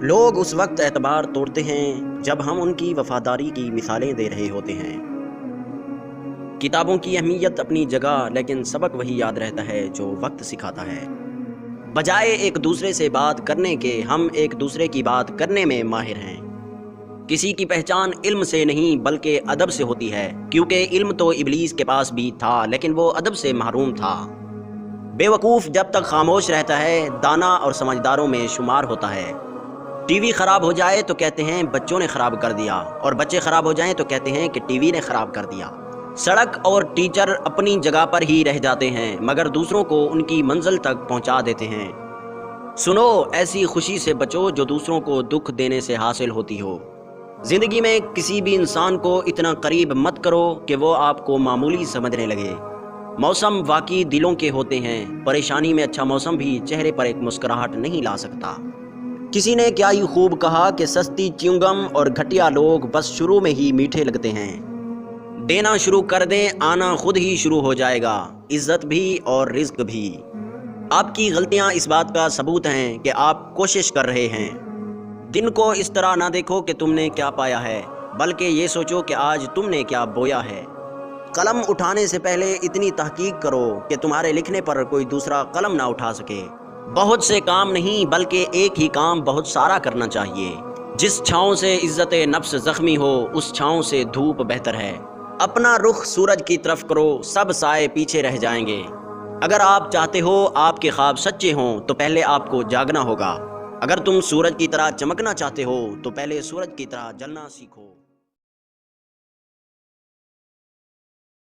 لوگ اس وقت اعتبار توڑتے ہیں جب ہم ان کی وفاداری کی مثالیں دے رہے ہوتے ہیں۔ کتابوں کی اہمیت اپنی جگہ، لیکن سبق وہی یاد رہتا ہے جو وقت سکھاتا ہے۔ بجائے ایک دوسرے سے بات کرنے کے، ہم ایک دوسرے کی بات کرنے میں ماہر ہیں۔ کسی کی پہچان علم سے نہیں بلکہ ادب سے ہوتی ہے، کیونکہ علم تو ابلیس کے پاس بھی تھا لیکن وہ ادب سے محروم تھا۔ بے وقوف جب تک خاموش رہتا ہے دانا اور سمجھداروں میں شمار ہوتا ہے۔ ٹی وی خراب ہو جائے تو کہتے ہیں بچوں نے خراب کر دیا، اور بچے خراب ہو جائیں تو کہتے ہیں کہ ٹی وی نے خراب کر دیا۔ سڑک اور ٹیچر اپنی جگہ پر ہی رہ جاتے ہیں مگر دوسروں کو ان کی منزل تک پہنچا دیتے ہیں۔ سنو، ایسی خوشی سے بچو جو دوسروں کو دکھ دینے سے حاصل ہوتی ہو۔ زندگی میں کسی بھی انسان کو اتنا قریب مت کرو کہ وہ آپ کو معمولی سمجھنے لگے۔ موسم واقعی دلوں کے ہوتے ہیں، پریشانی میں اچھا موسم بھی چہرے پر ایک مسکراہٹ نہیں لا سکتا۔ کسی نے کیا ہی خوب کہا کہ سستی چیونگم اور گھٹیا لوگ بس شروع میں ہی میٹھے لگتے ہیں۔ دینا شروع کر دیں، آنا خود ہی شروع ہو جائے گا، عزت بھی اور رزق بھی۔ آپ کی غلطیاں اس بات کا ثبوت ہیں کہ آپ کوشش کر رہے ہیں۔ دن کو اس طرح نہ دیکھو کہ تم نے کیا پایا ہے، بلکہ یہ سوچو کہ آج تم نے کیا بویا ہے۔ قلم اٹھانے سے پہلے اتنی تحقیق کرو کہ تمہارے لکھنے پر کوئی دوسرا قلم نہ اٹھا سکے۔ بہت سے کام نہیں بلکہ ایک ہی کام بہت سارا کرنا چاہیے۔ جس چھاؤں سے عزت نفس زخمی ہو اس چھاؤں سے دھوپ بہتر ہے۔ اپنا رخ سورج کی طرف کرو، سب سائے پیچھے رہ جائیں گے۔ اگر آپ چاہتے ہو آپ کے خواب سچے ہوں تو پہلے آپ کو جاگنا ہوگا۔ اگر تم سورج کی طرح چمکنا چاہتے ہو تو پہلے سورج کی طرح جلنا سیکھو۔